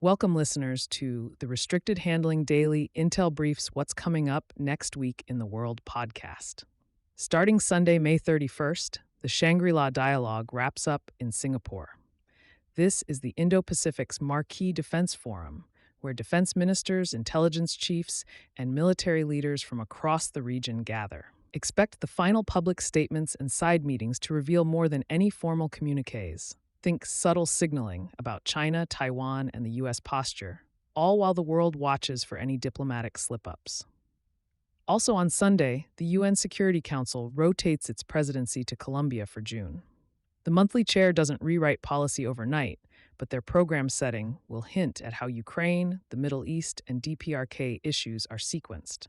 Welcome, listeners, to the Restricted Handling Daily Intel Briefs What's Coming Up Next Week in the World podcast. Starting Sunday, May 31st, the Shangri-La Dialogue wraps up in Singapore. This is the Indo-Pacific's marquee defense forum, where defense ministers, intelligence chiefs, and military leaders from across the region gather. Expect the final public statements and side meetings to reveal more than any formal communiques. Think subtle signaling about China, Taiwan, and the U.S. posture, all while the world watches for any diplomatic slip-ups. Also on Sunday, the UN Security Council rotates its presidency to Colombia for June. The monthly chair doesn't rewrite policy overnight, but their program setting will hint at how Ukraine, the Middle East, and DPRK issues are sequenced.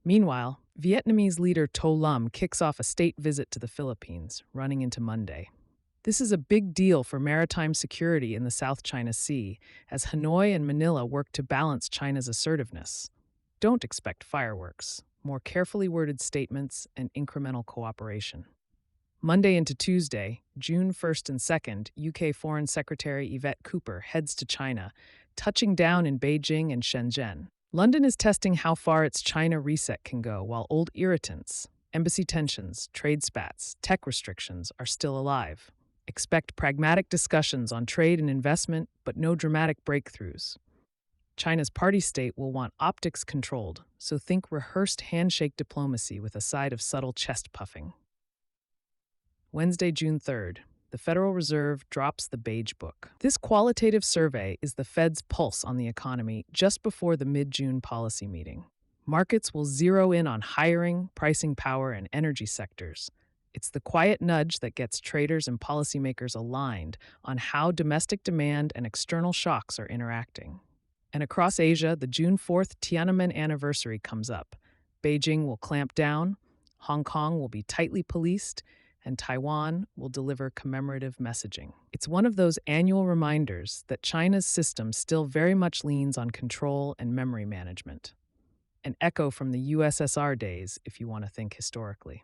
Meanwhile, Vietnamese leader To Lam kicks off a state visit to the Philippines, running into Monday. This is a big deal for maritime security in the South China Sea, as Hanoi and Manila work to balance China's assertiveness. Don't expect fireworks, more carefully worded statements and incremental cooperation. Monday into Tuesday, June 1st and 2nd, UK Foreign Secretary Yvette Cooper heads to China, touching down in Beijing and Shenzhen. London is testing how far its China reset can go, while old irritants, embassy tensions, trade spats, tech restrictions are still alive. Expect pragmatic discussions on trade and investment, but no dramatic breakthroughs. China's party state will want optics controlled, so think rehearsed handshake diplomacy with a side of subtle chest puffing. Wednesday, June 3rd, the Federal Reserve drops the Beige Book. This qualitative survey is the Fed's pulse on the economy just before the mid-June policy meeting. Markets will zero in on hiring, pricing power, and energy sectors. It's the quiet nudge that gets traders and policymakers aligned on how domestic demand and external shocks are interacting. And across Asia, the June 4th Tiananmen anniversary comes up. Beijing will clamp down, Hong Kong will be tightly policed, and Taiwan will deliver commemorative messaging. It's one of those annual reminders that China's system still very much leans on control and memory management. An echo from the USSR days, if you want to think historically.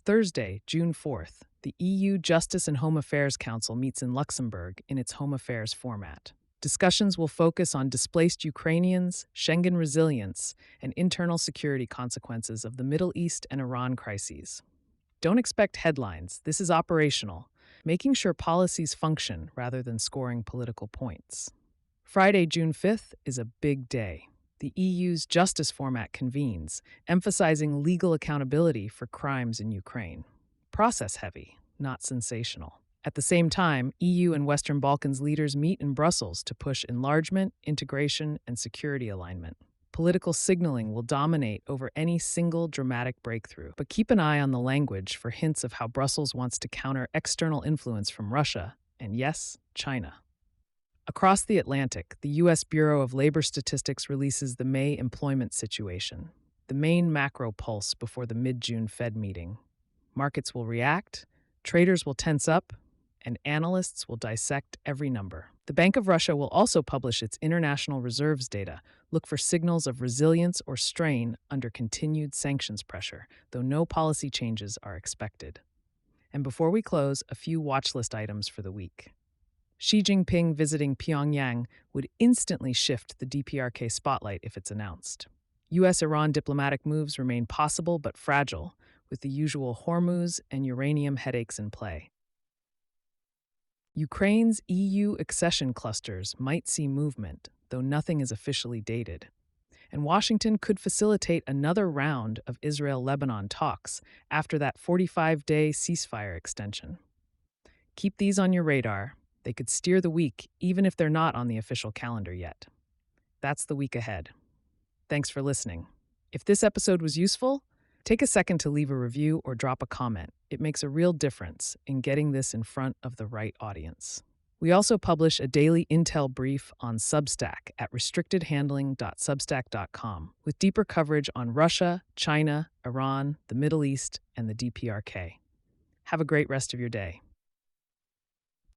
Thursday, June 4th, the EU Justice and Home Affairs Council meets in Luxembourg in its Home Affairs format. Discussions will focus on displaced Ukrainians, Schengen resilience, and internal security consequences of the Middle East and Iran crises. Don't expect headlines. This is operational, making sure policies function rather than scoring political points. Friday, June 5th, is a big day. The EU's justice format convenes, emphasizing legal accountability for crimes in Ukraine. Process-heavy, not sensational. At the same time, EU and Western Balkans leaders meet in Brussels to push enlargement, integration, and security alignment. Political signaling will dominate over any single dramatic breakthrough, but keep an eye on the language for hints of how Brussels wants to counter external influence from Russia and, yes, China. Across the Atlantic, the U.S. Bureau of Labor Statistics releases the May employment situation, the main macro pulse before the mid-June Fed meeting. Markets will react, traders will tense up, and analysts will dissect every number. The Bank of Russia will also publish its international reserves data. Look for signals of resilience or strain under continued sanctions pressure, though no policy changes are expected. And before we close, a few watch list items for the week. Xi Jinping visiting Pyongyang would instantly shift the DPRK spotlight if it's announced. U.S.-Iran diplomatic moves remain possible but fragile, with the usual Hormuz and uranium headaches in play. Ukraine's EU accession clusters might see movement, though nothing is officially dated. And Washington could facilitate another round of Israel-Lebanon talks after that 45-day ceasefire extension. Keep these on your radar. They could steer the week, even if they're not on the official calendar yet. That's the week ahead. Thanks for listening. If this episode was useful, take a second to leave a review or drop a comment. It makes a real difference in getting this in front of the right audience. We also publish a daily intel brief on Substack at restrictedhandling.substack.com with deeper coverage on Russia, China, Iran, the Middle East, and the DPRK. Have a great rest of your day.